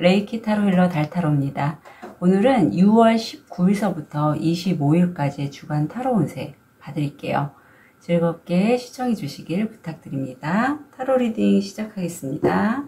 레이키 타로 힐러 달타로입니다. 오늘은 6월 19일서부터 25일까지의 주간 타로 운세 봐드릴게요. 즐겁게 시청해 주시길 부탁드립니다. 타로 리딩 시작하겠습니다.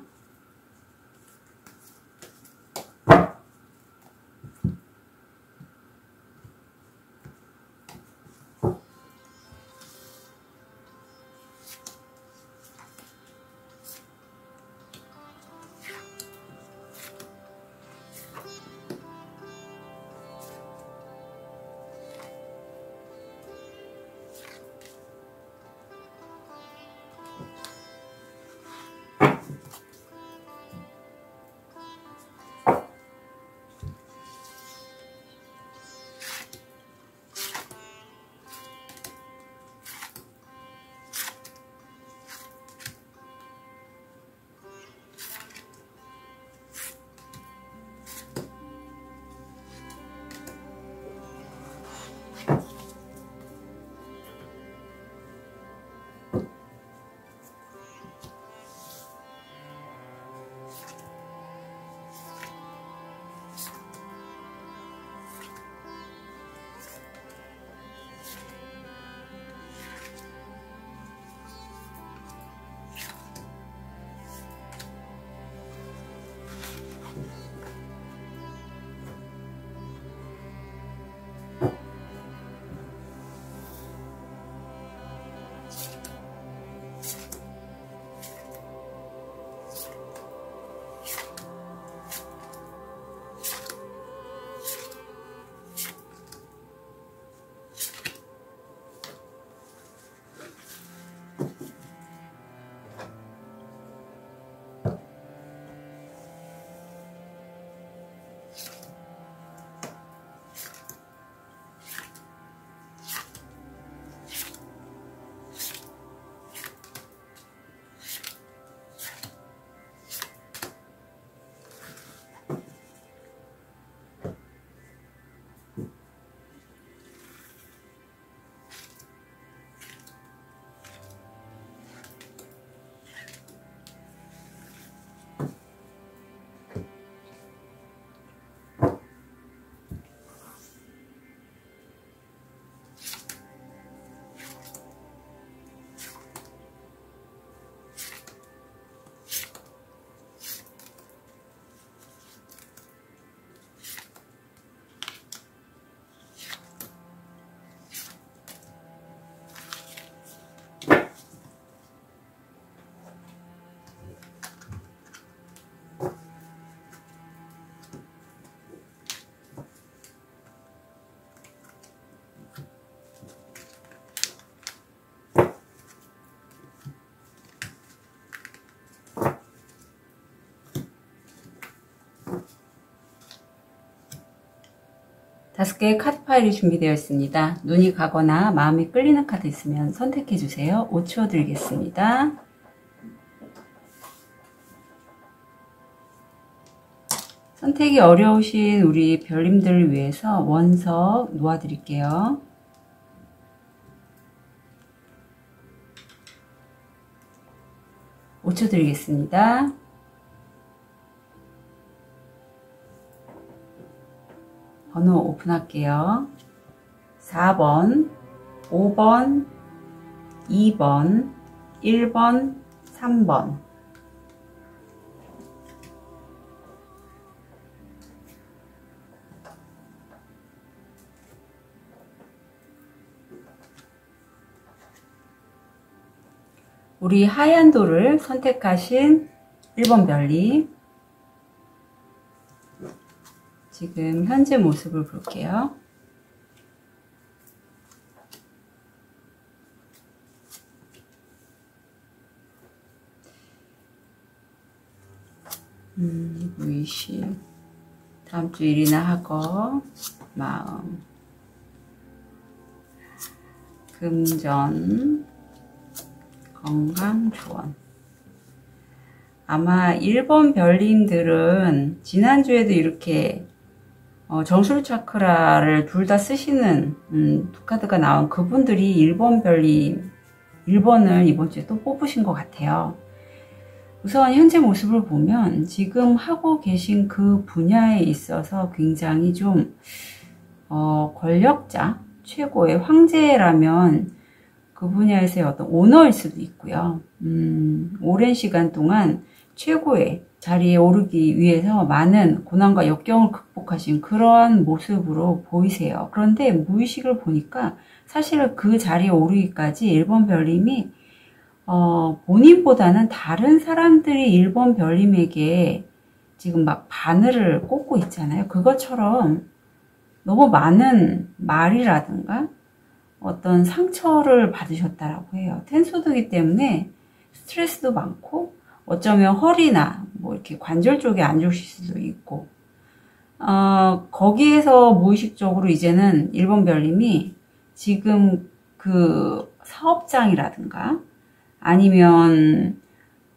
다섯 개의 카드 파일이 준비되어 있습니다. 눈이 가거나 마음이 끌리는 카드 있으면 선택해 주세요. 5초 드리겠습니다. 선택이 어려우신 우리 별님들을 위해서 원석 놓아드릴게요. (5초) 드리겠습니다. 번호 오픈할게요. 4번, 5번, 2번, 1번, 3번. 우리 하얀 돌을 선택하신 1번 별님. 지금 현재 모습을 볼게요. 무의식, 다음 주 일이나 하고, 마음, 금전, 건강 조언. 아마 1번 별님들은 지난주에도 이렇게 정술 차크라를 둘 다 쓰시는 두 카드가 나온 그분들이 1번 별님 1번을 이번 주에 또 뽑으신 것 같아요. 우선 현재 모습을 보면 지금 하고 계신 그 분야에 있어서 굉장히 좀 권력자, 최고의 황제라면 그 분야에서의 어떤 오너일 수도 있고요. 오랜 시간 동안 최고의 자리에 오르기 위해서 많은 고난과 역경을 극복하신 그런 모습으로 보이세요. 그런데 무의식을 보니까 사실은 그 자리에 오르기까지 1번 별님이 본인보다는 다른 사람들이 1번 별님에게 지금 막 바늘을 꽂고 있잖아요. 그것처럼 너무 많은 말이라든가 어떤 상처를 받으셨다라고 해요. 텐소드이기 때문에 스트레스도 많고 어쩌면 허리나 뭐 이렇게 관절 쪽에 안 좋으실 수도 있고 거기에서 무의식적으로 이제는 1번 별님이 지금 그 사업장이라든가 아니면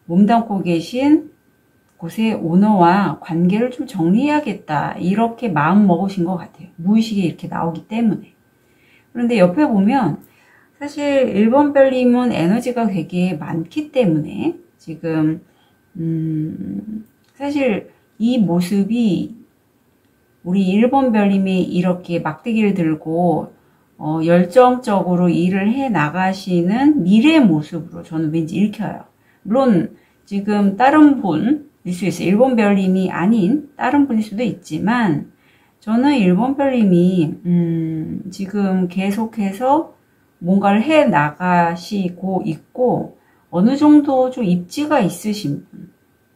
몸담고 계신 곳의 오너와 관계를 좀 정리해야겠다 이렇게 마음 먹으신 것 같아요. 무의식에 이렇게 나오기 때문에. 그런데 옆에 보면 사실 1번 별님은 에너지가 되게 많기 때문에 지금 사실 이 모습이 우리 1번 별님이 이렇게 막대기를 들고 열정적으로 일을 해 나가시는 미래의 모습으로 저는 왠지 읽혀요. 물론 지금 다른 분일 수 있어요. 1번 별님이 아닌 다른 분일 수도 있지만 저는 1번 별님이 지금 계속해서 뭔가를 해 나가시고 있고 어느 정도 좀 입지가 있으신 분.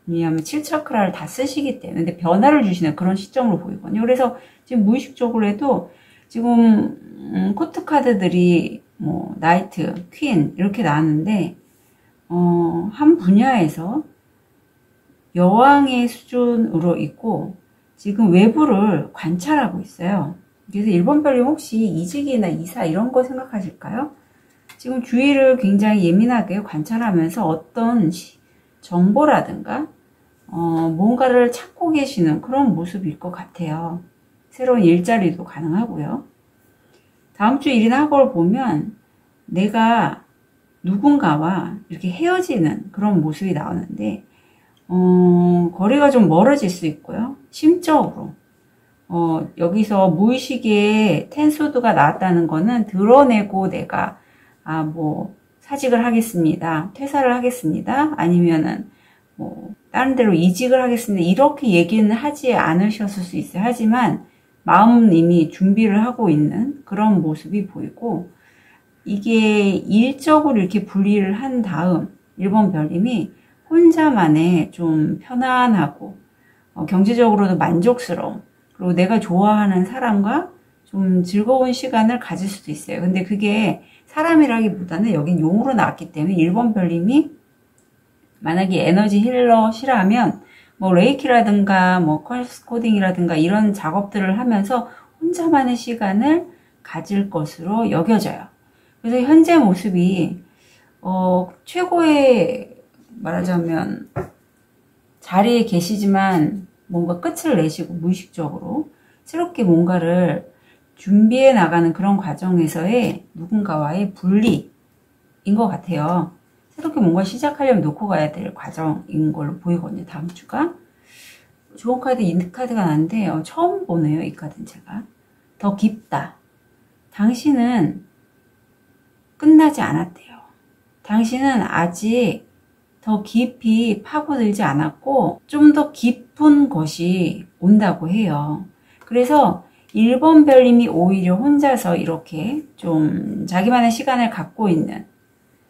왜냐하면 7차크라를 다 쓰시기 때문에 근데 변화를 주시는 그런 시점으로 보이거든요. 그래서 지금 무의식적으로 해도 지금 코트 카드들이 뭐 나이트, 퀸 이렇게 나왔는데 한 분야에서 여왕의 수준으로 있고 지금 외부를 관찰하고 있어요. 그래서 1번 별님 혹시 이직이나 이사 이런 거 생각하실까요? 지금 주위를 굉장히 예민하게 관찰하면서 어떤 정보라든가 뭔가를 찾고 계시는 그런 모습일 것 같아요. 새로운 일자리도 가능하고요. 다음 주 일이나 학업을 보면 내가 누군가와 이렇게 헤어지는 그런 모습이 나오는데 거리가 좀 멀어질 수 있고요. 심적으로 여기서 무의식에 텐소드가 나왔다는 거는 드러내고 내가 뭐 사직을 하겠습니다. 퇴사를 하겠습니다. 아니면은 뭐 다른 데로 이직을 하겠습니다. 이렇게 얘기는 하지 않으셨을 수 있어요. 하지만 마음은 이미 준비를 하고 있는 그런 모습이 보이고 이게 일적으로 이렇게 분리를 한 다음 1번 별님이 혼자만의 좀 편안하고 경제적으로도 만족스러운 그리고 내가 좋아하는 사람과 좀 즐거운 시간을 가질 수도 있어요. 근데 그게 사람이라기보다는 여긴 용으로 나왔기 때문에 1번 별님이 만약에 에너지 힐러시라면 뭐 레이키라든가 뭐 컬스 코딩이라든가 이런 작업들을 하면서 혼자만의 시간을 가질 것으로 여겨져요. 그래서 현재 모습이 최고의 말하자면 자리에 계시지만 뭔가 끝을 내시고 무의식적으로 새롭게 뭔가를 준비해 나가는 그런 과정에서의 누군가와의 분리인 것 같아요. 새롭게 뭔가 시작하려면 놓고 가야 될 과정인 걸로 보이거든요. 다음 주가. 좋은 카드, 이 카드가 나는데 처음 보네요. 이 카드는 제가. 더 깊다. 당신은 끝나지 않았대요. 당신은 아직 더 깊이 파고들지 않았고 좀 더 깊은 것이 온다고 해요. 그래서 1번 별님이 오히려 혼자서 이렇게 좀 자기만의 시간을 갖고 있는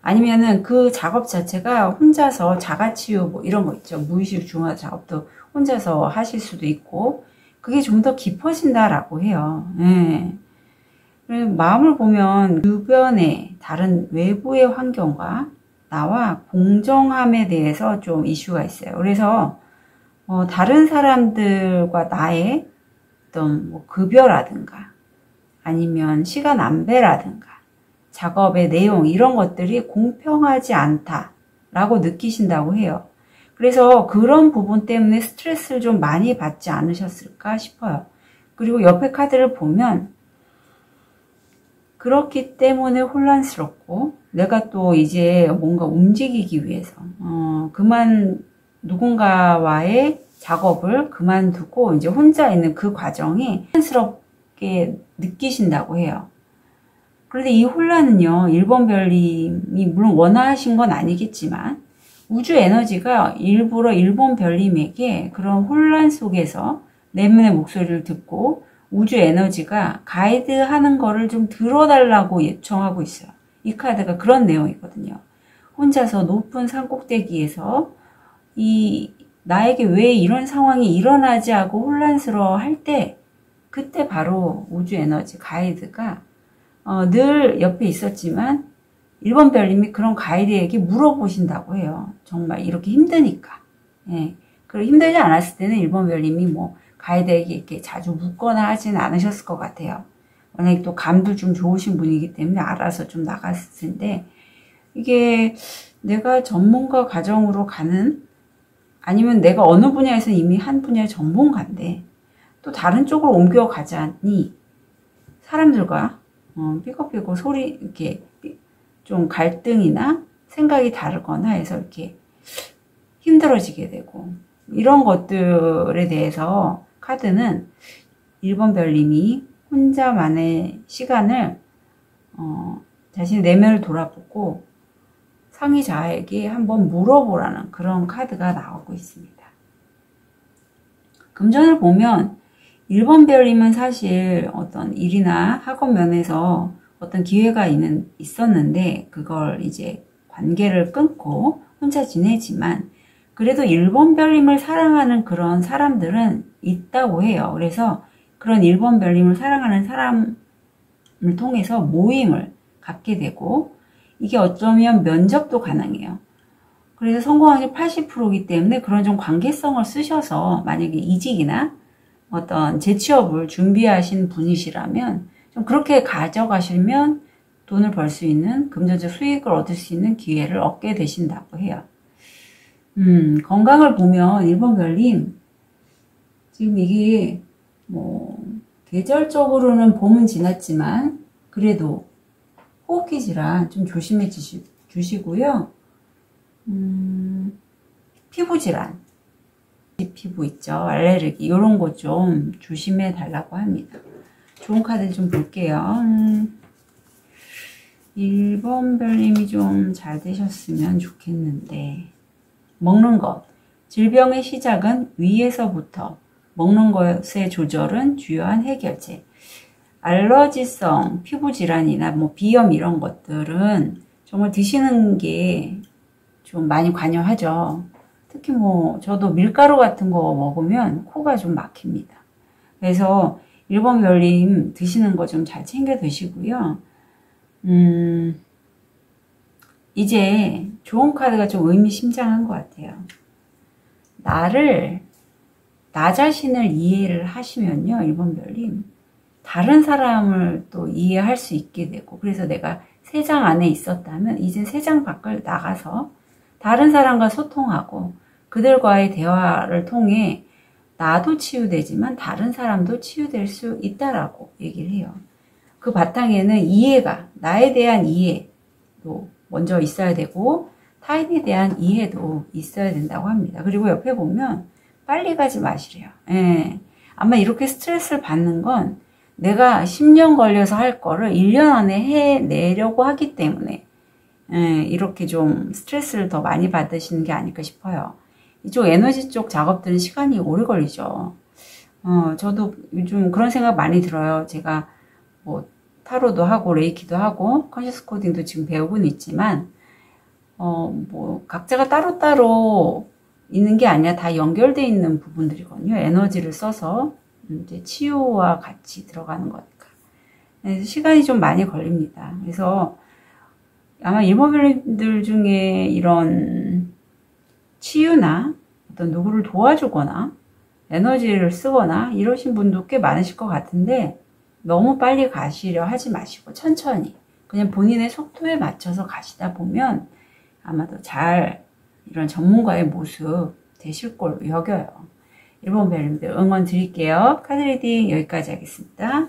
아니면은 그 작업 자체가 혼자서 자가치유 뭐 이런 거 있죠. 무의식 중화 작업도 혼자서 하실 수도 있고 그게 좀 더 깊어진다라고 해요. 네. 마음을 보면 주변의 다른 외부의 환경과 나와 공정함에 대해서 좀 이슈가 있어요. 그래서 다른 사람들과 나의 어떤 뭐 급여라든가 아니면 시간 안배라든가 작업의 내용 이런 것들이 공평하지 않다라고 느끼신다고 해요. 그래서 그런 부분 때문에 스트레스를 좀 많이 받지 않으셨을까 싶어요. 그리고 옆에 카드를 보면 그렇기 때문에 혼란스럽고 내가 또 이제 뭔가 움직이기 위해서 그만 누군가와의 작업을 그만두고 이제 혼자 있는 그 과정이 혼란스럽게 느끼신다고 해요. 그런데 이 혼란은요, 1번 별님이 물론 원하신 건 아니겠지만 우주 에너지가 일부러 1번 별님에게 그런 혼란 속에서 내면의 목소리를 듣고 우주 에너지가 가이드하는 거를 좀 들어달라고 요청하고 있어요. 이 카드가 그런 내용이거든요. 혼자서 높은 산꼭대기에서 나에게 왜 이런 상황이 일어나지 하고 혼란스러워 할 때, 그때 바로 우주 에너지 가이드가 늘 옆에 있었지만 1번 별님이 그런 가이드에게 물어보신다고 해요. 정말 이렇게 힘드니까. 예. 그리고 힘들지 않았을 때는 1번 별님이 뭐 가이드에게 이렇게 자주 묻거나 하지는 않으셨을 것 같아요. 워낙에 또 감도 좀 좋으신 분이기 때문에 알아서 좀 나갔을 텐데, 이게 내가 전문가 과정으로 가는, 아니면 내가 어느 분야에서 이미 한 분야의 전문가인데 또 다른 쪽으로 옮겨가자니 사람들과 삐걱삐걱 소리 이렇게 좀 갈등이나 생각이 다르거나 해서 이렇게 힘들어지게 되고, 이런 것들에 대해서 카드는 1번 별님이 혼자만의 시간을 자신의 내면을 돌아보고 상의 자에게 한번 물어보라는 그런 카드가 나오고 있습니다. 금전을 보면 1번 별님은 사실 어떤 일이나 학업 면에서 어떤 기회가 있었는데 그걸 이제 관계를 끊고 혼자 지내지만 그래도 1번 별님을 사랑하는 그런 사람들은 있다고 해요. 그래서 그런 1번 별님을 사랑하는 사람을 통해서 모임을 갖게 되고, 이게 어쩌면 면접도 가능해요. 그래서 성공확률 80%이기 때문에 그런 좀 관계성을 쓰셔서 만약에 이직이나 어떤 재취업을 준비하신 분이시라면 좀 그렇게 가져가시면 돈을 벌 수 있는, 금전적 수익을 얻을 수 있는 기회를 얻게 되신다고 해요. 건강을 보면 1번 별님 지금 이게 뭐 계절적으로는 봄은 지났지만 그래도 호흡기 질환 좀 조심해 주시고요. 피부 질환, 피부 있죠, 알레르기 이런 거 좀 조심해 달라고 합니다. 좋은 카드 좀 볼게요. 1번 별님이 좀 잘 되셨으면 좋겠는데, 먹는 것, 질병의 시작은 위에서부터, 먹는 것의 조절은 주요한 해결책. 알러지성 피부 질환이나 뭐 비염 이런 것들은 정말 드시는 게 좀 많이 관여하죠. 특히 뭐 저도 밀가루 같은 거 먹으면 코가 좀 막힙니다. 그래서 1번 별님 드시는 거 좀 잘 챙겨 드시고요. 이제 좋은 카드가 좀 의미심장한 것 같아요. 나 자신을 이해를 하시면요, 1번 별님, 다른 사람을 또 이해할 수 있게 되고, 그래서 내가 3장 안에 있었다면 이제 3장 밖을 나가서 다른 사람과 소통하고 그들과의 대화를 통해 나도 치유되지만 다른 사람도 치유될 수 있다라고 얘기를 해요. 그 바탕에는 이해가, 나에 대한 이해도 먼저 있어야 되고 타인에 대한 이해도 있어야 된다고 합니다. 그리고 옆에 보면 빨리 가지 마시래요. 예. 아마 이렇게 스트레스를 받는 건 내가 10년 걸려서 할 거를 1년 안에 해내려고 하기 때문에 이렇게 좀 스트레스를 더 많이 받으시는 게 아닐까 싶어요. 이쪽 에너지 쪽 작업들은 시간이 오래 걸리죠. 저도 요즘 그런 생각 많이 들어요. 제가 뭐 타로도 하고 레이키도 하고 컨셔스 코딩도 지금 배우고는 있지만 뭐 각자가 따로따로 있는 게 아니라 다 연결되어 있는 부분들이거든요. 에너지를 써서 이제 치유와 같이 들어가는 거니까. 그래서 시간이 좀 많이 걸립니다. 그래서 아마 일본인들 중에 이런 치유나 어떤 누구를 도와주거나 에너지를 쓰거나 이러신 분도 꽤 많으실 것 같은데, 너무 빨리 가시려 하지 마시고 천천히 그냥 본인의 속도에 맞춰서 가시다 보면 아마도 잘 이런 전문가의 모습 되실 걸로 여겨요. 1번 별님들 응원 드릴게요. 카드 리딩 여기까지 하겠습니다.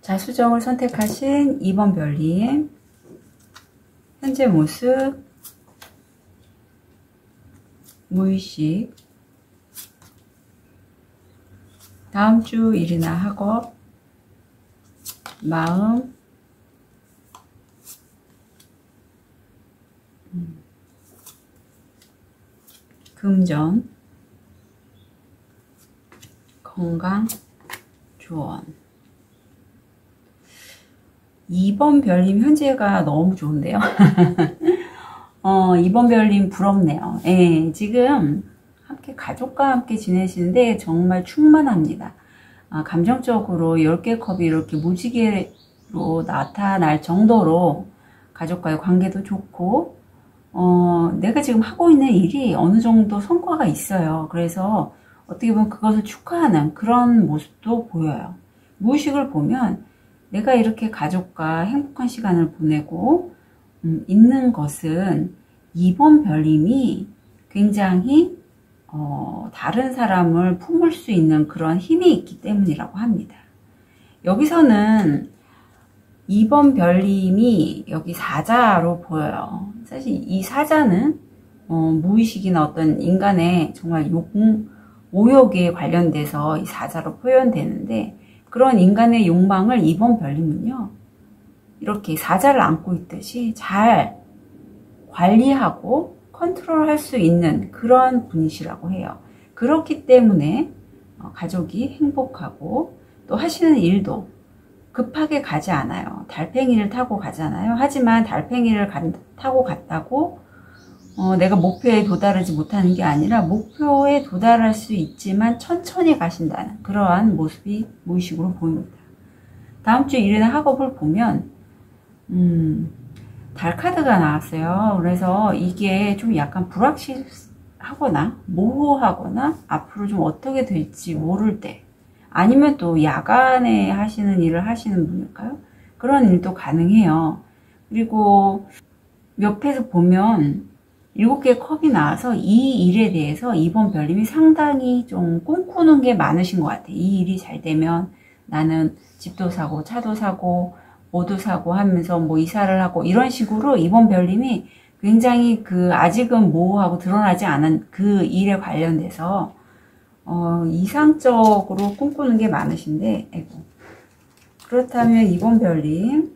자, 수정을 선택하신 2번 별님, 현재 모습, 무의식, 다음 주 일이나 학업, 마음, 금전, 건강, 조언. 2번 별님 현재가 너무 좋은데요. 2번 별님 부럽네요. 예, 지금 함께 가족과 함께 지내시는데 정말 충만합니다. 감정적으로 10개 컵이 이렇게 무지개로 나타날 정도로 가족과의 관계도 좋고, 내가 지금 하고 있는 일이 어느 정도 성과가 있어요. 그래서 어떻게 보면 그것을 축하하는 그런 모습도 보여요. 무의식을 보면 내가 이렇게 가족과 행복한 시간을 보내고 있는 것은 2번 별님이 굉장히 다른 사람을 품을 수 있는 그런 힘이 있기 때문이라고 합니다. 여기서는 2번 별님이 여기 사자로 보여요. 사실 이 사자는 무의식이나 어떤 인간의 정말 오욕에 관련돼서 이 사자로 표현되는데, 그런 인간의 욕망을 2번 별님은요, 이렇게 사자를 안고 있듯이 잘 관리하고 컨트롤할 수 있는 그런 분이시라고 해요. 그렇기 때문에 가족이 행복하고 또 하시는 일도 급하게 가지 않아요. 달팽이를 타고 가잖아요. 하지만 달팽이를 타고 갔다고 내가 목표에 도달하지 못하는 게 아니라 목표에 도달할 수 있지만 천천히 가신다는 그러한 모습이 무의식으로 보입니다. 다음 주 일이나 학업을 보면 달 카드가 나왔어요. 그래서 이게 좀 약간 불확실하거나 모호하거나 앞으로 좀 어떻게 될지 모를 때, 아니면 또 야간에 하시는 일을 하시는 분일까요? 그런 일도 가능해요. 그리고 옆에서 보면 7개의 컵이 나와서 이 일에 대해서 2번 별님이 상당히 좀 꿈꾸는 게 많으신 것 같아요. 이 일이 잘 되면 나는 집도 사고 차도 사고 옷도 사고 하면서 뭐 이사를 하고, 이런 식으로 2번 별님이 굉장히 아직은 모호하고 드러나지 않은 그 일에 관련돼서 이상적으로 꿈꾸는 게 많으신데, 아이고. 그렇다면 2번 별님,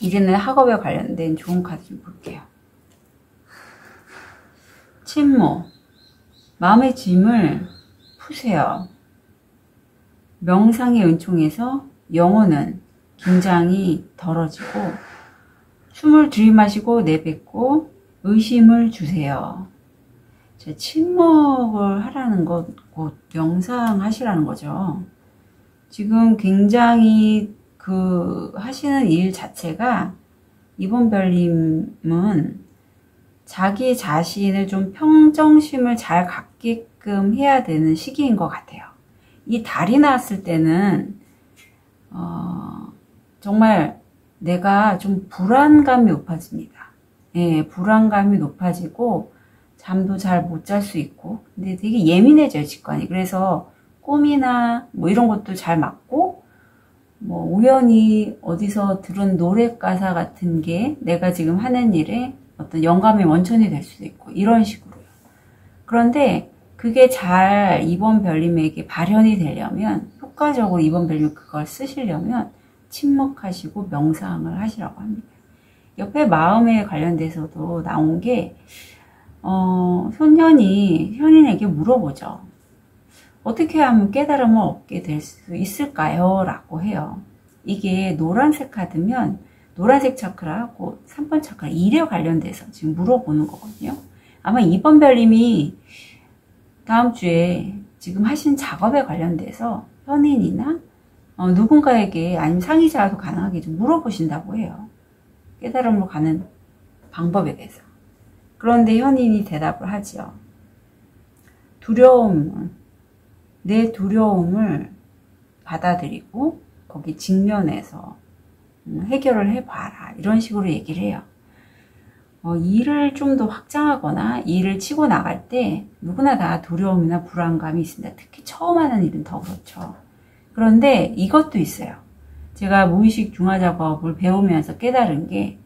이제는 학업에 관련된 좋은 카드 좀 볼게요. 침묵. 마음의 짐을 푸세요. 명상의 은총에서 영혼은 긴장이 덜어지고, 숨을 들이마시고 내뱉고 의심을 주세요. 침묵을 하라는 것, 곧 명상하시라는 거죠. 지금 굉장히 하시는 일 자체가 2번 별님은 자기 자신을 좀 평정심을 잘 갖게끔 해야 되는 시기인 것 같아요. 이 달이 나왔을 때는 정말 내가 좀 불안감이 높아집니다. 예, 불안감이 높아지고 잠도 잘 못 잘 수 있고, 근데 되게 예민해져요, 직관이. 그래서 꿈이나 뭐 이런 것도 잘 맞고, 뭐 우연히 어디서 들은 노래 가사 같은 게 내가 지금 하는 일에 어떤 영감의 원천이 될 수도 있고, 이런 식으로요. 그런데 그게 잘 2번 별님에게 발현이 되려면, 효과적으로 2번 별님 그걸 쓰시려면 침묵하시고 명상을 하시라고 합니다. 옆에 마음에 관련돼서도 나온 게 현인에게 물어보죠. 어떻게 하면 깨달음을 얻게 될 수 있을까요? 라고 해요. 이게 노란색 카드면 노란색 차크라하고 3번 차크라, 일에 관련돼서 지금 물어보는 거거든요. 아마 2번 별님이 다음 주에 지금 하신 작업에 관련돼서 현인이나 누군가에게, 아니면 상의자도 가능하게 좀 물어보신다고 해요. 깨달음으로 가는 방법에 대해서. 그런데 현인이 대답을 하죠. 내 두려움을 받아들이고 거기 직면해서 해결을 해봐라, 이런 식으로 얘기를 해요. 일을 좀 더 확장하거나 일을 치고 나갈 때 누구나 다 두려움이나 불안감이 있습니다. 특히 처음 하는 일은 더 그렇죠. 그런데 이것도 있어요. 제가 무의식 중화 작업을 배우면서 깨달은 게,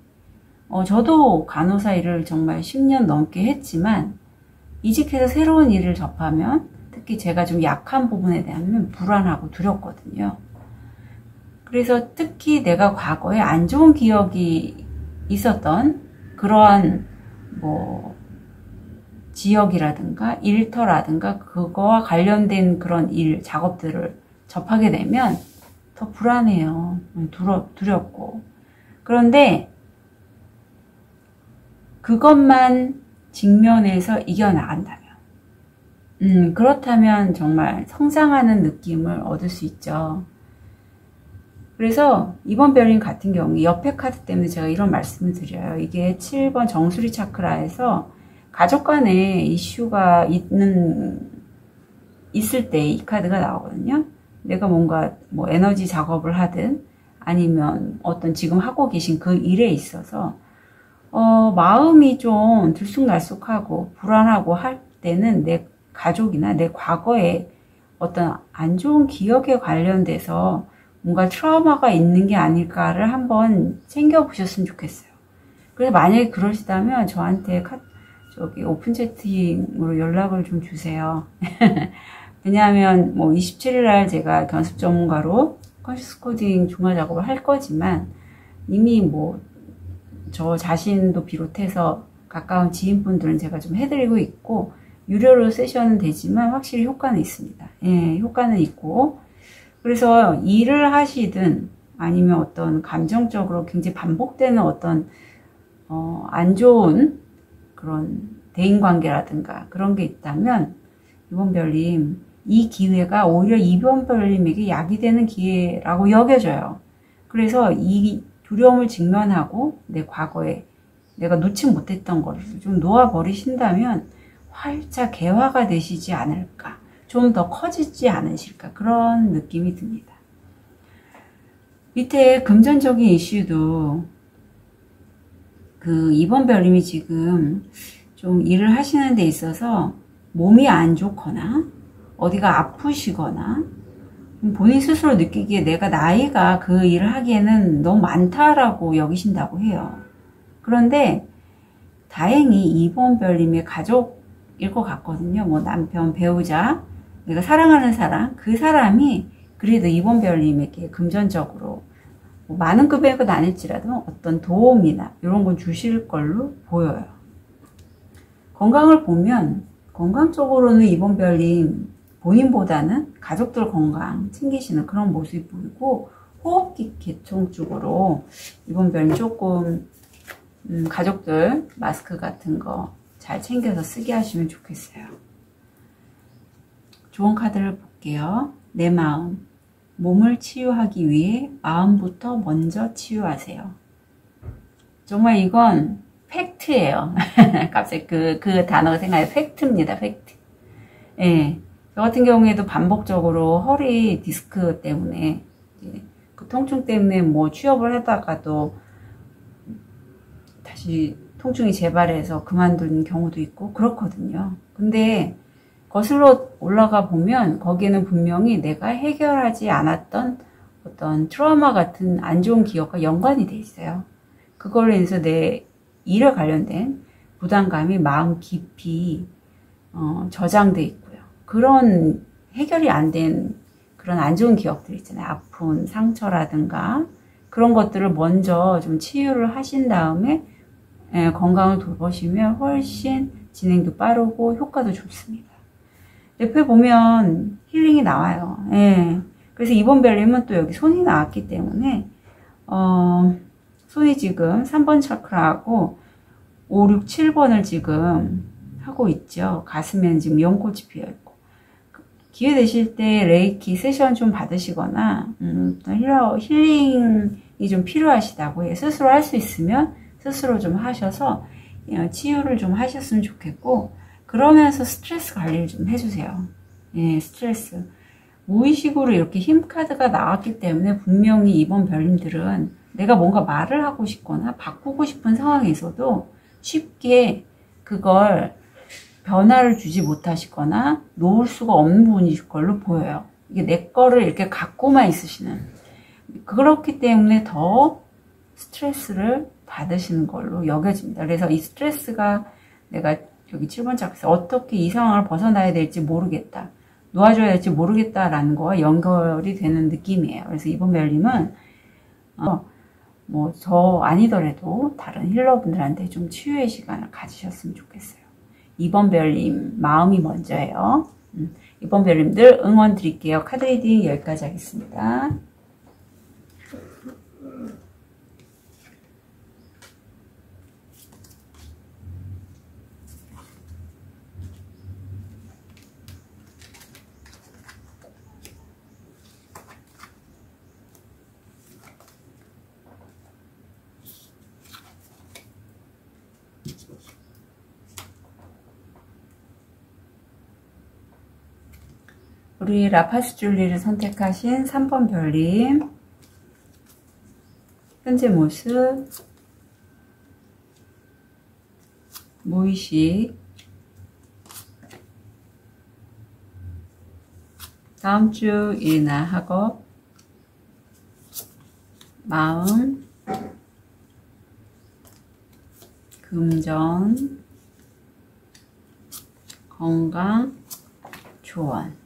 저도 간호사 일을 정말 10년 넘게 했지만, 이직해서 새로운 일을 접하면, 특히 제가 좀 약한 부분에 대한 불안하고 두렵거든요. 그래서 특히 내가 과거에 안 좋은 기억이 있었던 그러한 지역이라든가 일터라든가 그거와 관련된 그런 일, 작업들을 접하게 되면 더 불안해요. 두렵고. 그런데 그것만 직면해서 이겨나간다면, 그렇다면 정말 성장하는 느낌을 얻을 수 있죠. 그래서 이번 별님 같은 경우에 옆에 카드 때문에 제가 이런 말씀을 드려요. 이게 7번 정수리 차크라에서 가족 간에 이슈가 있을 때 이 카드가 나오거든요. 내가 뭔가 에너지 작업을 하든 아니면 어떤 지금 하고 계신 그 일에 있어서 마음이 좀 들쑥날쑥하고 불안하고 할 때는 내 가족이나 내 과거에 어떤 안 좋은 기억에 관련돼서 뭔가 트라우마가 있는 게 아닐까를 한번 챙겨보셨으면 좋겠어요. 그래서 만약에 그러시다면 저한테 오픈 채팅으로 연락을 좀 주세요. 왜냐하면 27일 날 제가 견습 전문가로 컨시스 코딩 중화 작업을 할 거지만 이미 저 자신도 비롯해서 가까운 지인분들은 제가 좀 해드리고 있고 유료로 세션은 되지만 확실히 효과는 있습니다. 예, 효과는 있고 그래서 일을 하시든 아니면 어떤 감정적으로 굉장히 반복되는 어떤 안 좋은 그런 대인관계라든가 그런 게 있다면 이번 별님 이 기회가 오히려 이번 별님에게 약이 되는 기회라고 여겨져요. 그래서 이 두려움을 직면하고 내 과거에 내가 놓지 못했던 것을 좀 놓아버리신다면 활짝 개화가 되시지 않을까, 좀 더 커지지 않으실까 그런 느낌이 듭니다. 밑에 금전적인 이슈도 이번 별님이 지금 좀 일을 하시는 데 있어서 몸이 안 좋거나 어디가 아프시거나 본인 스스로 느끼기에 내가 나이가 그 일을 하기에는 너무 많다라고 여기신다고 해요. 그런데 다행히 이번 별님의 가족일 것 같거든요. 남편, 배우자, 내가 사랑하는 사람, 그 사람이 그래도 이번 별님에게 금전적으로 많은 금액은 아닐지라도 어떤 도움이나 이런 건 주실 걸로 보여요. 건강을 보면 건강적으로는 이번 별님 본인보다는 가족들 건강 챙기시는 그런 모습이 보이고 호흡기 계통 쪽으로 이번 별님 조금 가족들 마스크 같은 거 잘 챙겨서 쓰게 하시면 좋겠어요. 좋은 카드를 볼게요. 내 마음. 몸을 치유하기 위해 마음부터 먼저 치유하세요. 정말 이건 팩트예요. 갑자기 그 단어가 생각나요. 팩트입니다. 팩트. 예. 저 같은 경우에도 반복적으로 허리 디스크 때문에 그 통증 때문에 취업을 하다가도 다시 통증이 재발해서 그만둔 경우도 있고 그렇거든요. 근데 거슬러 올라가 보면 거기에는 분명히 내가 해결하지 않았던 어떤 트라우마 같은 안 좋은 기억과 연관이 돼 있어요. 그걸로 인해서 내 일에 관련된 부담감이 마음 깊이 저장돼 있고요. 그런 해결이 안 된 그런 안 좋은 기억들 있잖아요. 아픈 상처라든가 그런 것들을 먼저 좀 치유를 하신 다음에 건강을 돌보시면 훨씬 진행도 빠르고 효과도 좋습니다. 옆에 보면 힐링이 나와요. 예. 그래서 이번 별님은 또 여기 손이 나왔기 때문에 손이 지금 3번 차크라하고 5, 6, 7번을 지금 하고 있죠. 가슴에는 지금 연꽃이 피어있고 기회 되실 때 레이키 세션 좀 받으시거나 힐링이 좀 필요하시다고 해요. 스스로 할 수 있으면 스스로 좀 하셔서 치유를 좀 하셨으면 좋겠고 그러면서 스트레스 관리를 좀 해주세요. 예, 스트레스. 무의식으로 이렇게 힘 카드가 나왔기 때문에 분명히 이번 별님들은 내가 뭔가 말을 하고 싶거나 바꾸고 싶은 상황에 있어도 쉽게 그걸 변화를 주지 못하시거나 놓을 수가 없는 분이실 걸로 보여요. 이게 내 거를 이렇게 갖고만 있으시는, 그렇기 때문에 더 스트레스를 받으시는 걸로 여겨집니다. 그래서 이 스트레스가 내가 여기 7번 짝에서 어떻게 이 상황을 벗어나야 될지 모르겠다, 놓아줘야 될지 모르겠다라는 거와 연결이 되는 느낌이에요. 그래서 이번 별님은 뭐 저 아니더라도 다른 힐러분들한테 좀 치유의 시간을 가지셨으면 좋겠어요. 이번 별님 마음이 먼저예요. 이번 별님들 응원 드릴게요. 카드 리딩 여기까지 하겠습니다. 우리 라파스 줄리를 선택하신 3번 별님, 현재 모습, 무의식, 다음 주 일이나 학업, 마음, 금전, 건강, 조언.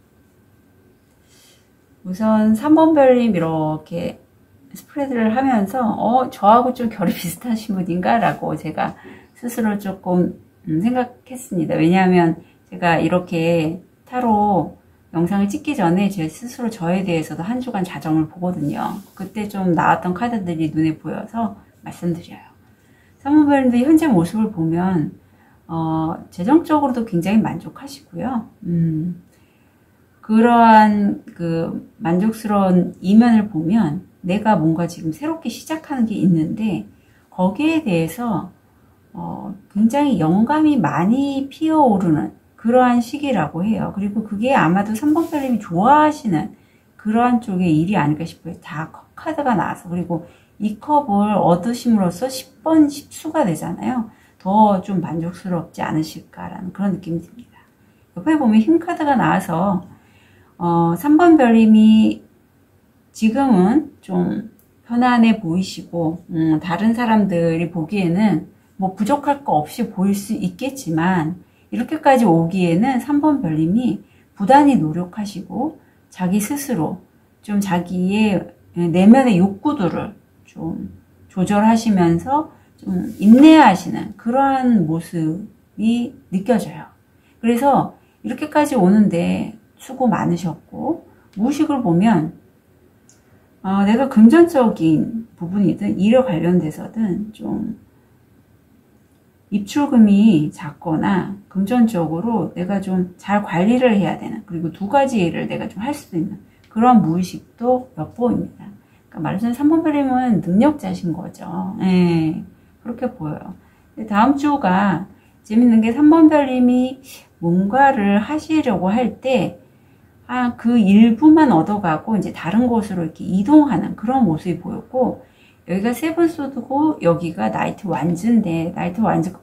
우선 3번 별님 이렇게 스프레드를 하면서 저하고 좀 결이 비슷하신 분인가 라고 제가 스스로 조금 생각했습니다. 왜냐하면 제가 이렇게 타로 영상을 찍기 전에 제 스스로 저에 대해서도 한 주간 자정을 보거든요. 그때 좀 나왔던 카드들이 눈에 보여서 말씀드려요. 3번 별님도 현재 모습을 보면 재정적으로도 굉장히 만족하시고요. 그러한 그 만족스러운 이면을 보면 내가 뭔가 지금 새롭게 시작하는 게 있는데 거기에 대해서 굉장히 영감이 많이 피어오르는 그러한 시기라고 해요. 그리고 그게 아마도 3번 별님이 좋아하시는 그러한 쪽의 일이 아닐까 싶어요. 다 컵 카드가 나와서. 그리고 이 컵을 얻으심으로써 10번 10수가 되잖아요. 더 좀 만족스럽지 않으실까라는 그런 느낌이 듭니다. 옆에 보면 힘 카드가 나와서 3번 별님이 지금은 좀 편안해 보이시고 다른 사람들이 보기에는 뭐 부족할 거 없이 보일 수 있겠지만 이렇게까지 오기에는 3번 별님이 부단히 노력하시고 자기 스스로 좀 자기의 내면의 욕구들을 좀 조절하시면서 좀 인내하시는 그러한 모습이 느껴져요. 그래서 이렇게까지 오는데 수고 많으셨고, 무의식을 보면 내가 금전적인 부분이든 일에 관련돼서든 좀 입출금이 작거나 금전적으로 내가 좀 잘 관리를 해야 되는, 그리고 두 가지 일을 내가 좀 할 수 있는 그런 무의식도 엿보입니다. 그러니까 말하자면 3번 별님은 능력자신 거죠. 네, 그렇게 보여요. 다음 주가 재밌는 게 3번 별님이 뭔가를 하시려고 할 때 그 일부만 얻어가고 이제 다른 곳으로 이렇게 이동하는 그런 모습이 보였고, 여기가 세븐 소드고 여기가 나이트 완즈인데 나이트 완즈가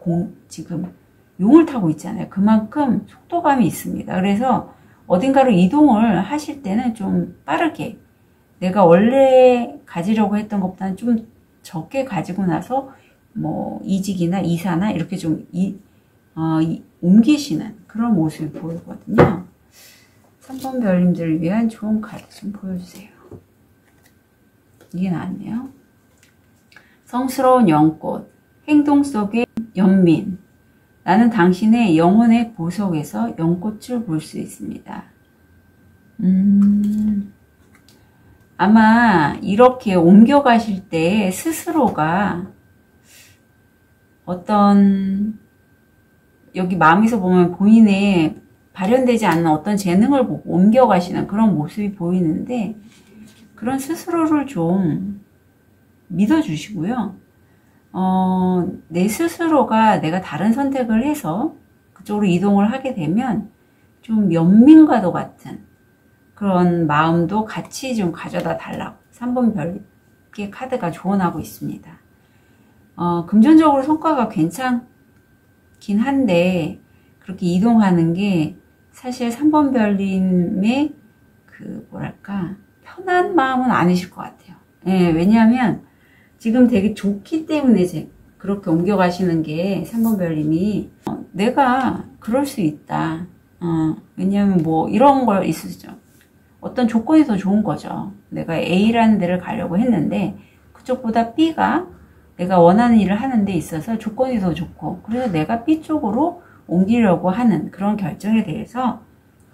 지금 용을 타고 있잖아요. 그만큼 속도감이 있습니다. 그래서 어딘가로 이동을 하실 때는 좀 빠르게 내가 원래 가지려고 했던 것보다는 좀 적게 가지고 나서 뭐 이직이나 이사나 이렇게 좀 옮기시는 그런 모습이 보이거든요. 3번 별님들을 위한 좋은 카드 좀 보여주세요. 이게 나왔네요. 성스러운 연꽃, 행동 속의 연민. 나는 당신의 영혼의 보석에서 연꽃을 볼 수 있습니다. 아마 이렇게 옮겨가실 때 스스로가 어떤, 여기 마음에서 보면 본인의 발현되지 않는 어떤 재능을 보고 옮겨가시는 그런 모습이 보이는데, 그런 스스로를 좀 믿어주시고요. 내 스스로가 내가 다른 선택을 해서 그쪽으로 이동을 하게 되면 좀 연민과도 같은 그런 마음도 같이 좀 가져다 달라고 3번 별의 카드가 조언하고 있습니다. 금전적으로 성과가 괜찮긴 한데 그렇게 이동하는 게 사실 3번 별님의 뭐랄까, 편한 마음은 아니실 것 같아요. 예, 왜냐하면 지금 되게 좋기 때문에 그렇게 옮겨가시는 게 3번 별님이, 내가 그럴 수 있다. 왜냐하면 뭐 이런 걸 있으죠. 어떤 조건이 더 좋은 거죠. 내가 A라는 데를 가려고 했는데 그쪽보다 B가 내가 원하는 일을 하는 데 있어서 조건이 더 좋고, 그래서 내가 B 쪽으로 옮기려고 하는 그런 결정에 대해서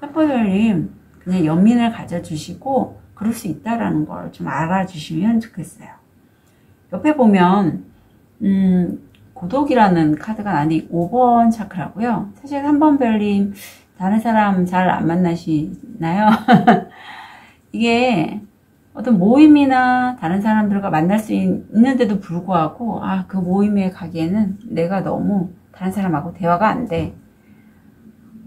3번 별님 그냥 연민을 가져주시고 그럴 수 있다라는 걸 좀 알아주시면 좋겠어요. 옆에 보면 고독이라는 카드가 나는데 5번 차크라고요. 사실 3번 별님 다른 사람 잘 안 만나시나요? 이게 어떤 모임이나 다른 사람들과 만날 수 있는데도 불구하고, 그 모임에 가기에는 내가 너무 다른 사람하고 대화가 안 돼.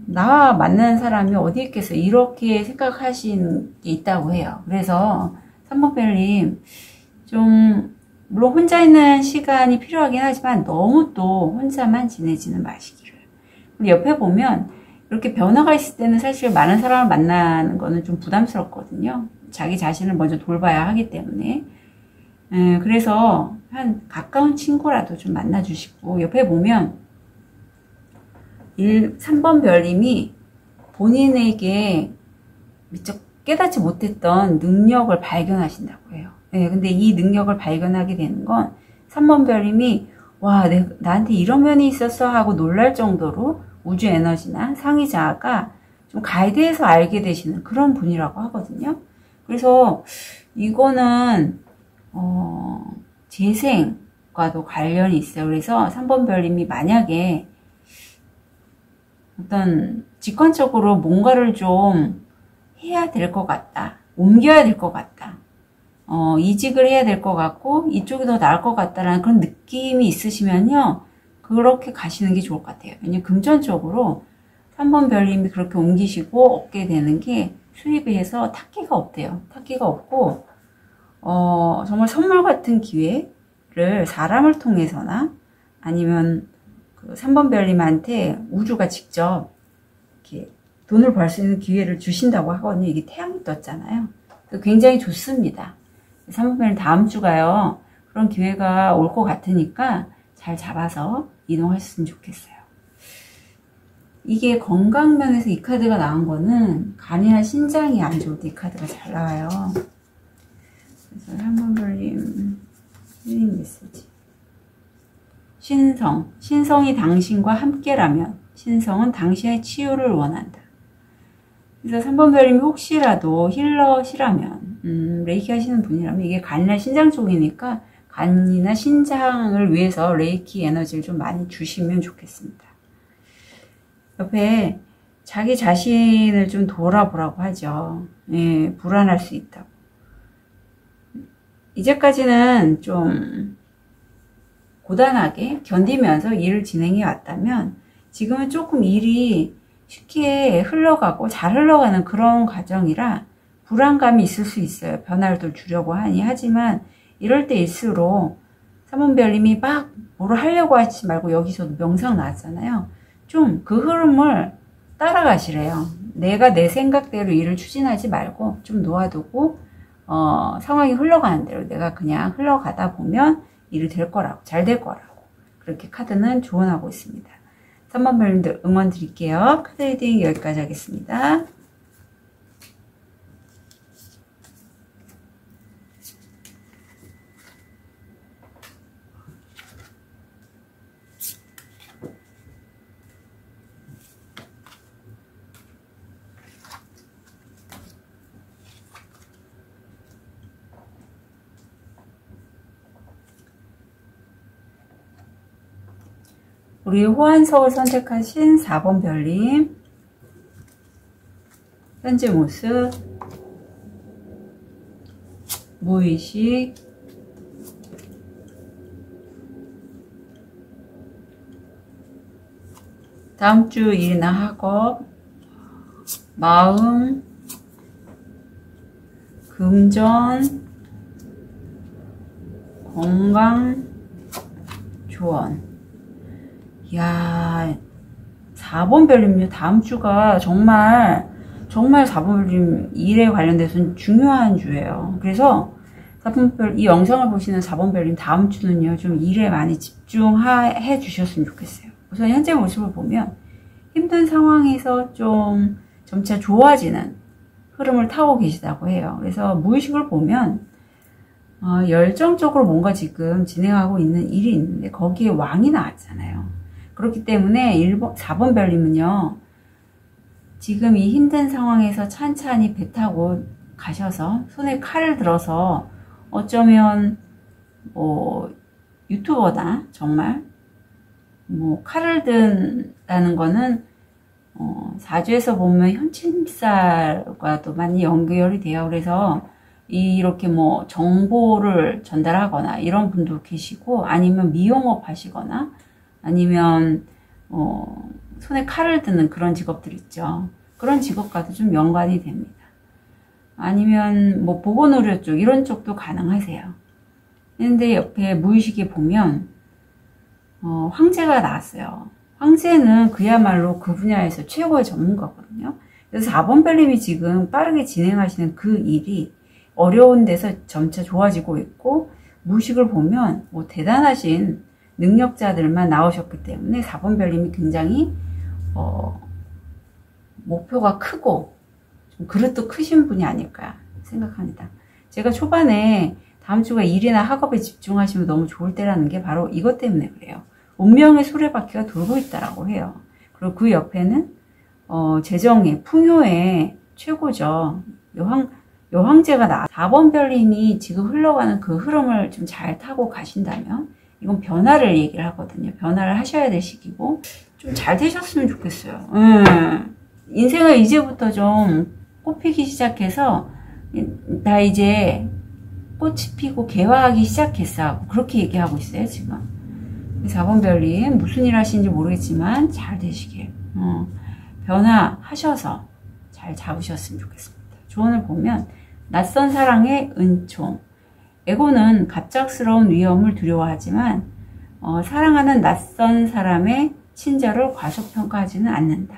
나와 만나는 사람이 어디 있겠어. 이렇게 생각하신 게 있다고 해요. 그래서 3번 별님 좀 물론 혼자 있는 시간이 필요하긴 하지만 너무 또 혼자만 지내지는 마시기를. 근데 옆에 보면 이렇게 변화가 있을 때는 사실 많은 사람을 만나는 거는 좀 부담스럽거든요. 자기 자신을 먼저 돌봐야 하기 때문에. 그래서 한 가까운 친구라도 좀 만나주시고, 옆에 보면 3번 별님이 본인에게 미처 깨닫지 못했던 능력을 발견하신다고 해요. 근데 이 능력을 발견하게 되는 건 3번 별님이 나한테 이런 면이 있었어 하고 놀랄 정도로 우주 에너지나 상위자가 좀 가이드해서 알게 되시는 그런 분이라고 하거든요. 그래서 이거는 재생과도 관련이 있어요. 그래서 3번 별님이 만약에 어떤 직관적으로 뭔가를 좀 해야 될 것 같다, 옮겨야 될 것 같다, 이직을 해야 될 것 같고 이쪽이 더 나을 것 같다라는 그런 느낌이 있으시면요, 그렇게 가시는 게 좋을 것 같아요. 왜냐면 금전적으로 3번 별님이 그렇게 옮기시고 얻게 되는 게 수입에 해서 탁기가 없대요. 탁기가 없고 정말 선물 같은 기회를 사람을 통해서나 아니면 그 3번 별님한테 우주가 직접 이렇게 돈을 벌 수 있는 기회를 주신다고 하거든요. 이게 태양이 떴잖아요. 굉장히 좋습니다. 3번 별님 다음 주가요, 그런 기회가 올 것 같으니까 잘 잡아서 이동하셨으면 좋겠어요. 이게 건강면에서 이 카드가 나온 거는 간이나 신장이 안 좋을 때 이 카드가 잘 나와요. 그래서 3번 별님 힐링 메시지. 신성이 당신과 함께라면 신성은 당신의 치유를 원한다. 그래서 3번 별님이 혹시라도 힐러시라면, 레이키 하시는 분이라면, 이게 간이나 신장 쪽이니까 간이나 신장을 위해서 레이키 에너지를 좀 많이 주시면 좋겠습니다. 옆에 자기 자신을 좀 돌아보라고 하죠. 불안할 수 있다고. 이제까지는 좀 고단하게 견디면서 일을 진행해 왔다면 지금은 조금 일이 쉽게 흘러가고 잘 흘러가는 그런 과정이라 불안감이 있을 수 있어요. 변화를 또 주려고 하니. 하지만 이럴 때일수록 3번 별님이 막 뭐를 하려고 하지 말고, 여기서도 명상 나왔잖아요. 좀 그 흐름을 따라가시래요. 내가 내 생각대로 일을 추진하지 말고 좀 놓아두고 상황이 흘러가는 대로 내가 그냥 흘러가다 보면 일이 될 거라고, 잘 될 거라고, 그렇게 카드는 조언하고 있습니다. 3번 별님들 응원 드릴게요. 카드 리딩 여기까지 하겠습니다. 우리 호환석을 선택하신 4번 별님, 현재 모습, 무의식, 다음 주 일이나 학업, 마음, 금전, 건강, 조언. 이야, 4번 별님요. 다음 주가 정말 정말 4번별님 일에 관련돼서는 중요한 주예요. 그래서 4번별, 이 영상을 보시는 4번별님 다음 주는요, 좀 일에 많이 집중해 주셨으면 좋겠어요. 우선 현재 모습을 보면 힘든 상황에서 좀 점차 좋아지는 흐름을 타고 계시다고 해요. 그래서 무의식을 보면 열정적으로 뭔가 지금 진행하고 있는 일이 있는데 거기에 왕이 나왔잖아요. 그렇기 때문에 4번별님은요, 지금 이 힘든 상황에서 찬찬히 배 타고 가셔서 손에 칼을 들어서 어쩌면 뭐 유튜버다 정말 뭐 칼을 든다는 거는 사주에서 보면 현침살과도 많이 연결이 돼요. 그래서 이렇게 뭐 정보를 전달하거나 이런 분도 계시고, 아니면 미용업 하시거나, 아니면 손에 칼을 드는 그런 직업들 있죠. 그런 직업과도 좀 연관이 됩니다. 아니면 뭐 보건의료 쪽 이런 쪽도 가능하세요. 근데 옆에 무의식에 보면 황제가 나왔어요. 황제는 그야말로 그 분야에서 최고의 전문가거든요. 그래서 4번별님이 지금 빠르게 진행하시는 그 일이 어려운 데서 점차 좋아지고 있고, 무의식을 보면 뭐 대단하신 능력자들만 나오셨기 때문에 4번별님이 굉장히 목표가 크고 좀 그릇도 크신 분이 아닐까 생각합니다. 제가 초반에 다음 주가 일이나 학업에 집중하시면 너무 좋을 때라는 게 바로 이것 때문에 그래요. 운명의 수레바퀴가 돌고 있다라고 해요. 그리고 그 옆에는 재정의 풍요의 최고죠. 여황제가 나와 4번별님이 지금 흘러가는 그 흐름을 좀 잘 타고 가신다면 이건 변화를 얘기를 하거든요. 변화를 하셔야 될 시기고 좀 잘 되셨으면 좋겠어요. 인생을 이제부터 좀 꽃피기 시작해서 나 이제 꽃이 피고 개화하기 시작했어 하고 그렇게 얘기하고 있어요 지금. 4번별님 무슨 일 하시는지 모르겠지만 잘 되시길 변화하셔서 잘 잡으셨으면 좋겠습니다. 조언을 보면 낯선 사랑의 은총. 에고는 갑작스러운 위험을 두려워하지만 사랑하는 낯선 사람의 친절을 과소평가하지는 않는다.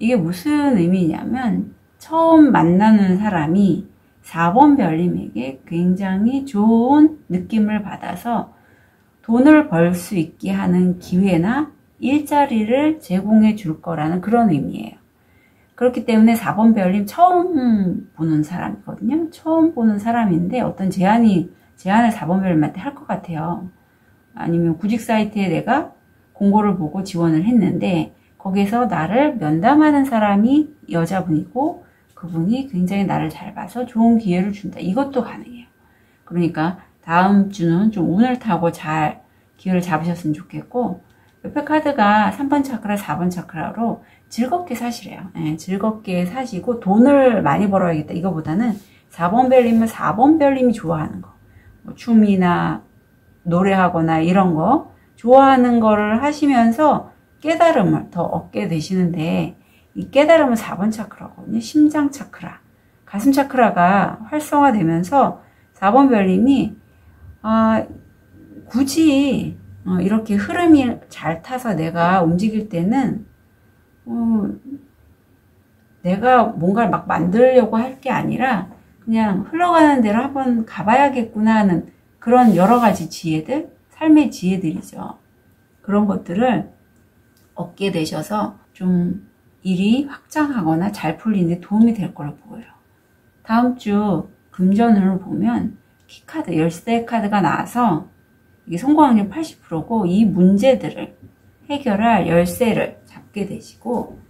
이게 무슨 의미냐면 처음 만나는 사람이 4번별님에게 굉장히 좋은 느낌을 받아서 돈을 벌 수 있게 하는 기회나 일자리를 제공해 줄 거라는 그런 의미예요. 그렇기 때문에 4번별님 처음 보는 사람이거든요. 처음 보는 사람인데 어떤 제안을 4번별님한테 할 것 같아요. 아니면 구직 사이트에 내가 공고를 보고 지원을 했는데 거기서 나를 면담하는 사람이 여자분이고 그분이 굉장히 나를 잘 봐서 좋은 기회를 준다. 이것도 가능해요. 그러니까 다음 주는 좀 운을 타고 잘 기회를 잡으셨으면 좋겠고, 옆에 카드가 3번 차크라, 4번 차크라로 즐겁게 사시래요. 네, 즐겁게 사시고 돈을 많이 벌어야겠다. 이거보다는 4번별님은 4번별님이 좋아하는 거. 뭐 춤이나 노래하거나 이런 거 좋아하는 거를 하시면서 깨달음을 더 얻게 되시는데, 이 깨달음은 4번 차크라거든요. 심장 차크라. 가슴 차크라가 활성화되면서 4번별님이 굳이 이렇게 흐름이 잘 타서 내가 움직일 때는 내가 뭔가를 막 만들려고 할 게 아니라 그냥 흘러가는 대로 한번 가봐야겠구나 하는 그런 여러 가지 지혜들, 삶의 지혜들이죠. 그런 것들을 얻게 되셔서 좀 일이 확장하거나 잘 풀리는데 도움이 될 거로 보여요. 다음 주 금전운을 보면 키카드, 열쇠 카드가 나와서 이게 성공 확률 80%고 이 문제들을 해결할 열쇠를 잡게 되시고,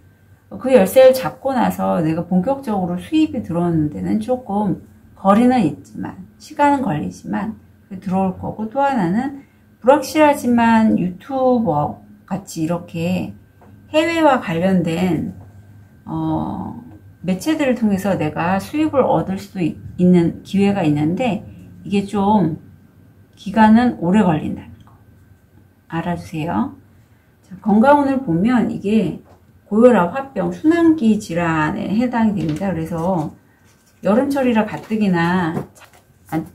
그 열쇠를 잡고 나서 내가 본격적으로 수입이 들어오는 데는 조금 거리는 있지만 시간은 걸리지만 들어올 거고, 또 하나는 불확실하지만 유튜버 같이 이렇게 해외와 관련된 매체들을 통해서 내가 수입을 얻을 수 있는 기회가 있는데 이게 좀 기간은 오래 걸린다는 거 알아주세요. 자, 건강운을 보면 이게 고혈압, 화병, 순환기 질환에 해당이 됩니다. 그래서 여름철이라 가뜩이나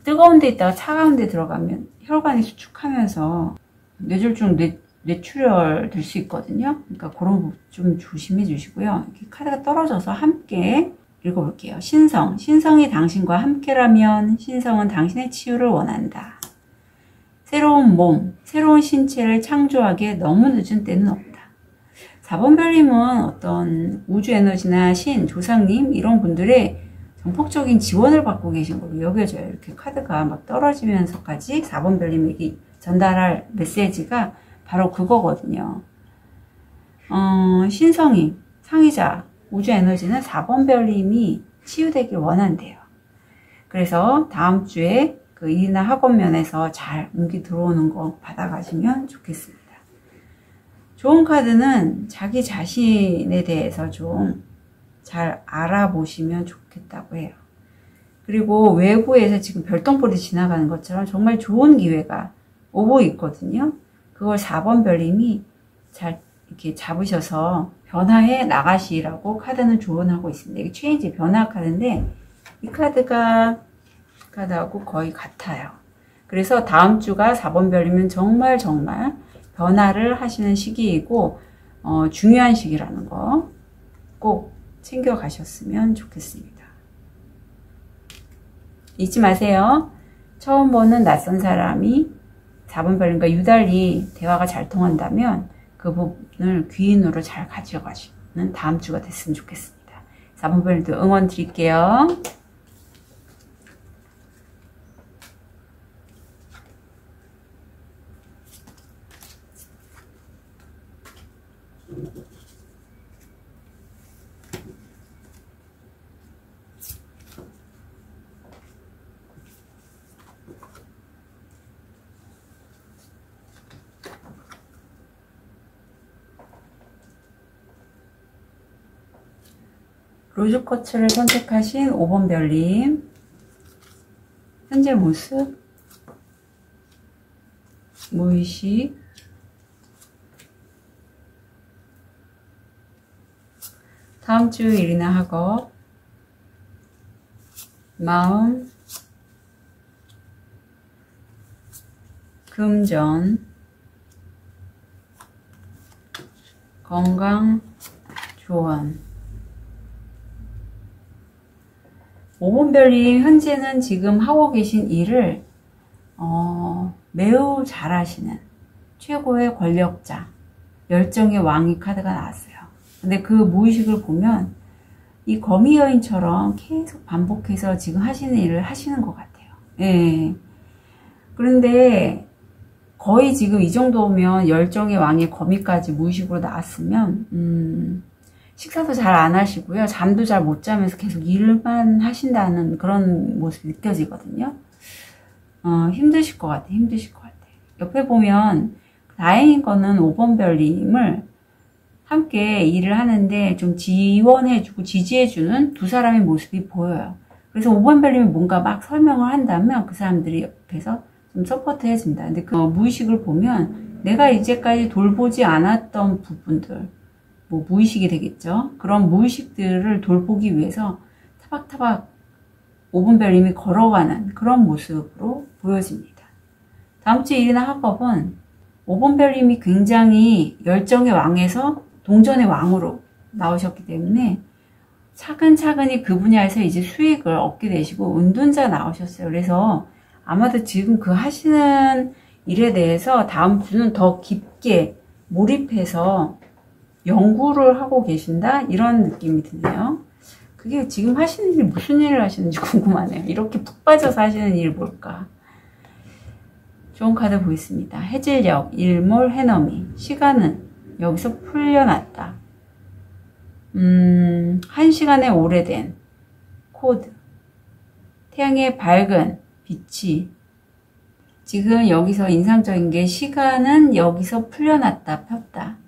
뜨거운 데 있다가 차가운 데 들어가면 혈관이 수축하면서 뇌졸중, 뇌출혈 될 수 있거든요. 그러니까 그런 부분 좀 조심해 주시고요. 이렇게 카드가 떨어져서 함께 읽어볼게요. 신성. 신성이 당신과 함께라면 신성은 당신의 치유를 원한다. 새로운 몸, 새로운 신체를 창조하기에 너무 늦은 때는 없다. 4번 별님은 어떤 우주 에너지나 신, 조상님 이런 분들의 전폭적인 지원을 받고 계신 걸로 여겨져요. 이렇게 카드가 막 떨어지면서까지 4번 별님에게 전달할 메시지가 바로 그거거든요. 신성이, 상의자, 우주 에너지는 4번 별님이 치유되길 원한대요. 그래서 다음 주에 그 일이나 학원 면에서 잘 운기 들어오는 거 받아가시면 좋겠습니다. 좋은 카드는 자기 자신에 대해서 좀 잘 알아보시면 좋겠다고 해요. 그리고 외부에서 지금 별똥별이 지나가는 것처럼 정말 좋은 기회가 오고 있거든요. 그걸 4번 별님이 잘 이렇게 잡으셔서 변화해 나가시라고 카드는 조언하고 있습니다. 이게 체인지 변화 카드인데 이 카드하고 거의 같아요. 그래서 다음 주가 4번 별이면 정말 변화를 하시는 시기이고 중요한 시기라는 거 꼭 챙겨 가셨으면 좋겠습니다. 잊지 마세요. 처음 보는 낯선 사람이 4번 별님과 유달리 대화가 잘 통한다면 그 부분을 귀인으로 잘 가져가시는 다음 주가 됐으면 좋겠습니다. 4번 별님도 응원 드릴게요. 로즈쿼츠를 선택하신 5번 별님, 현재 모습, 무의식, 다음 주 일이나 학업, 마음, 금전, 건강, 조언. 5번 별님 현재는 지금 하고 계신 일을 매우 잘하시는 최고의 권력자, 열정의 왕이 카드가 나왔어요. 근데 그 무의식을 보면 이 거미 여인처럼 계속 반복해서 지금 하시는 일을 하시는 것 같아요. 예. 그런데 거의 지금 이 정도면 열정의 왕의 거미까지 무의식으로 나왔으면 식사도 잘 안 하시고요. 잠도 잘 못 자면서 계속 일만 하신다는 그런 모습이 느껴지거든요. 힘드실 것 같아요. 힘드실 것 같아요. 옆에 보면 다행인 거는 5번 별님을 함께 일을 하는데 좀 지원해주고 지지해주는 두 사람의 모습이 보여요. 그래서 5번 별님이 뭔가 막 설명을 한다면 그 사람들이 옆에서 좀 서포트 해준다. 근데 그 무의식을 보면 내가 이제까지 돌보지 않았던 부분들, 뭐 무의식이 되겠죠. 그런 무의식들을 돌보기 위해서 타박타박 5번 별님이 걸어가는 그런 모습으로 보여집니다. 다음 주 일이나 학업은 5번 별님이 굉장히 열정의 왕에서 동전의 왕으로 나오셨기 때문에 차근차근히 그 분야에서 이제 수익을 얻게 되시고 은둔자 나오셨어요. 그래서 아마도 지금 그 하시는 일에 대해서 다음 주는 더 깊게 몰입해서 연구를 하고 계신다? 이런 느낌이 드네요. 그게 지금 하시는 일 무슨 일을 하시는지 궁금하네요. 이렇게 푹 빠져서 하시는 일 뭘까? 좋은 카드 보겠습니다. 해질녘, 일몰, 해넘이. 시간은 여기서 풀려났다. 1시간의 오래된 코드. 태양의 밝은 빛이. 지금 여기서 인상적인 게 시간은 여기서 풀려났다, 폈다.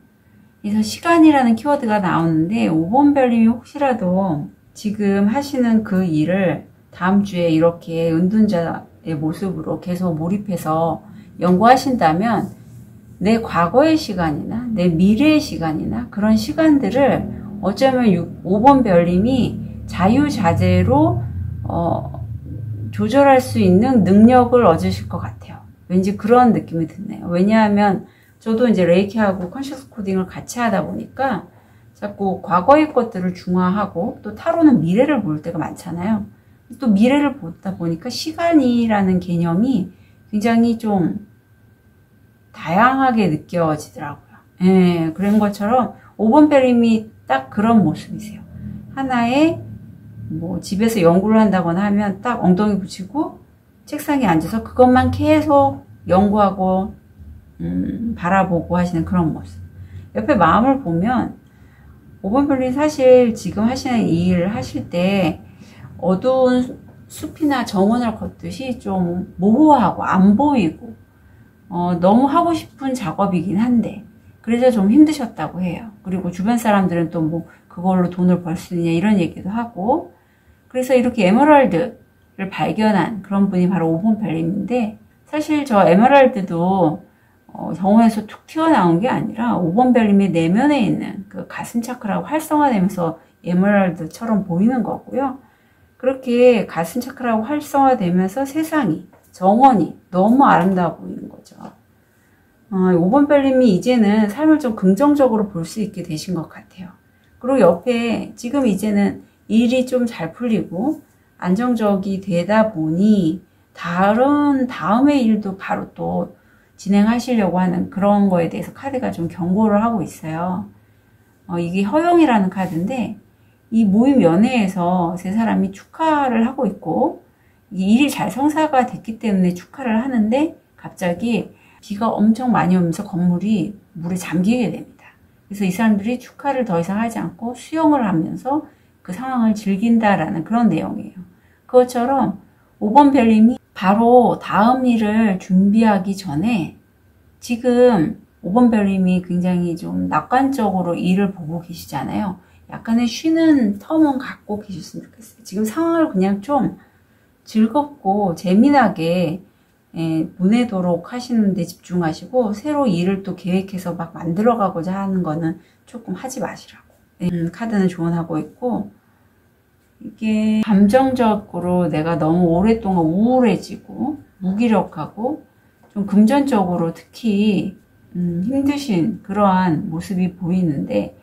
그래서 시간이라는 키워드가 나오는데 5번 별님이 혹시라도 지금 하시는 그 일을 다음 주에 이렇게 은둔자의 모습으로 계속 몰입해서 연구하신다면 내 과거의 시간이나 내 미래의 시간이나 그런 시간들을 어쩌면 5번 별님이 자유자재로 조절할 수 있는 능력을 얻으실 것 같아요. 왠지 그런 느낌이 드네요. 왜냐하면 저도 이제 레이키하고 컨셔스 코딩을 같이 하다 보니까 자꾸 과거의 것들을 중화하고 또 타로는 미래를 볼 때가 많잖아요. 또 미래를 보다 보니까 시간이라는 개념이 굉장히 좀 다양하게 느껴지더라고요. 예, 그런 것처럼 5번 별님이 딱 그런 모습이세요. 하나의 뭐 집에서 연구를 한다거나 하면 딱 엉덩이 붙이고 책상에 앉아서 그것만 계속 연구하고 바라보고 하시는 그런 모습. 옆에 마음을 보면 5번 별님 사실 지금 하시는 이 일을 하실 때 어두운 숲이나 정원을 걷듯이 좀 모호하고 안 보이고 너무 하고 싶은 작업이긴 한데 그래서 좀 힘드셨다고 해요. 그리고 주변 사람들은 또 뭐 그걸로 돈을 벌 수 있냐 이런 얘기도 하고 그래서 이렇게 에메랄드를 발견한 그런 분이 바로 5번 별님인데 사실 저 에메랄드도 정원에서 툭 튀어나온 게 아니라 5번 별님의 내면에 있는 그 가슴 차크라가 활성화되면서 에메랄드처럼 보이는 거고요. 그렇게 가슴 차크라가 활성화되면서 세상이, 정원이 너무 아름다워 보이는 거죠. 5번 별님이 이제는 삶을 좀 긍정적으로 볼 수 있게 되신 것 같아요. 그리고 옆에 지금 이제는 일이 좀 잘 풀리고 안정적이 되다 보니 다음의 일도 바로 또 진행하시려고 하는 그런 거에 대해서 카드가 좀 경고를 하고 있어요. 이게 허용이라는 카드인데 이 모임 연회에서 세 사람이 축하를 하고 있고 이 일이 잘 성사가 됐기 때문에 축하를 하는데 갑자기 비가 엄청 많이 오면서 건물이 물에 잠기게 됩니다. 그래서 이 사람들이 축하를 더 이상 하지 않고 수영을 하면서 그 상황을 즐긴다라는 그런 내용이에요. 그것처럼 5번 별님이 바로 다음 일을 준비하기 전에 지금 5번 별님이 굉장히 좀 낙관적으로 일을 보고 계시잖아요. 약간의 쉬는 텀은 갖고 계셨으면 좋겠어요. 지금 상황을 그냥 좀 즐겁고 재미나게 보내도록 하시는 데 집중하시고 새로 일을 또 계획해서 막 만들어가고자 하는 거는 조금 하지 마시라고. 카드는 조언하고 있고 이게 감정적으로 내가 너무 오랫동안 우울해지고 무기력하고 좀 금전적으로 특히 힘드신 그러한 모습이 보이는데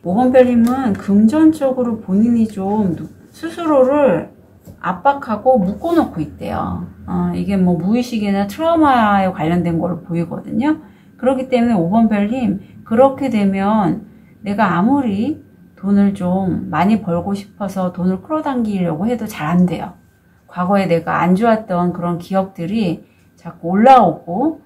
5번 별님은 금전적으로 본인이 좀 스스로를 압박하고 묶어놓고 있대요. 이게 뭐 무의식이나 트라우마에 관련된 걸로 보이거든요. 그렇기 때문에 5번 별님 그렇게 되면 내가 아무리 돈을 좀 많이 벌고 싶어서 돈을 끌어당기려고 해도 잘 안 돼요. 과거에 내가 안 좋았던 그런 기억들이 자꾸 올라오고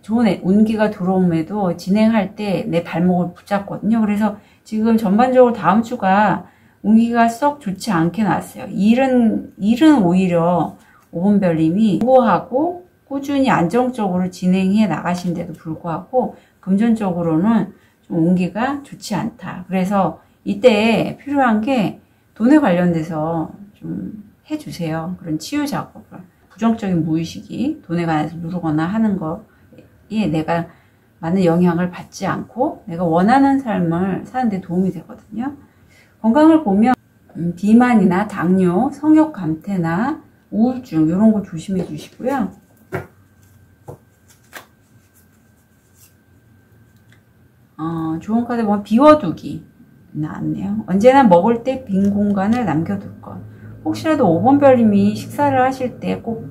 좋은 운기가 들어옴에도 진행할 때 내 발목을 붙잡거든요. 그래서 지금 전반적으로 다음 주가 운기가 썩 좋지 않게 나왔어요. 일은 오히려 5번 별님이 수고하고 꾸준히 안정적으로 진행해 나가신데도 불구하고 금전적으로는 좀 운기가 좋지 않다. 그래서 이때 필요한 게 돈에 관련돼서 좀 해주세요. 그런 치유 작업을. 부정적인 무의식이 돈에 관해서 누르거나 하는 거에 내가 많은 영향을 받지 않고 내가 원하는 삶을 사는 데 도움이 되거든요. 건강을 보면 비만이나 당뇨, 성욕 감퇴나 우울증 이런 거 조심해 주시고요. 좋은 카드 보면 비워두기 나왔네요. 언제나 먹을 때 빈 공간을 남겨둘 것. 혹시라도 5번 별님이 식사를 하실 때 꼭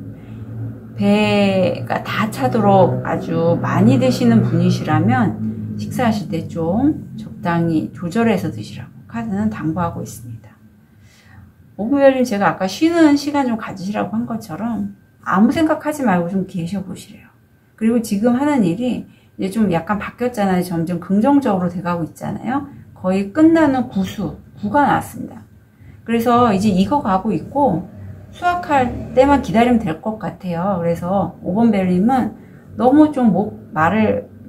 배가 다 차도록 아주 많이 드시는 분이시라면 식사하실 때 좀 적당히 조절해서 드시라고 카드는 당부하고 있습니다. 5번 별님 제가 아까 쉬는 시간 좀 가지시라고 한 것처럼 아무 생각하지 말고 좀 계셔보시래요. 그리고 지금 하는 일이 이제 좀 약간 바뀌었잖아요. 점점 긍정적으로 돼가고 있잖아요. 거의 끝나는 구가 나왔습니다. 그래서 이제 익어가고 있고 수확할 때만 기다리면 될 것 같아요. 그래서 5번 별님은 너무 좀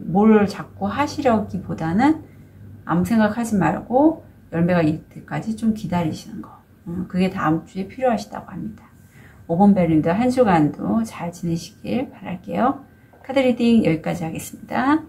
뭘 자꾸 하시려기보다는 아무 생각하지 말고 열매가 익을 때까지 좀 기다리시는 거. 그게 다음 주에 필요하시다고 합니다. 5번 별님도 한 주간도 잘 지내시길 바랄게요. 카드 리딩 여기까지 하겠습니다.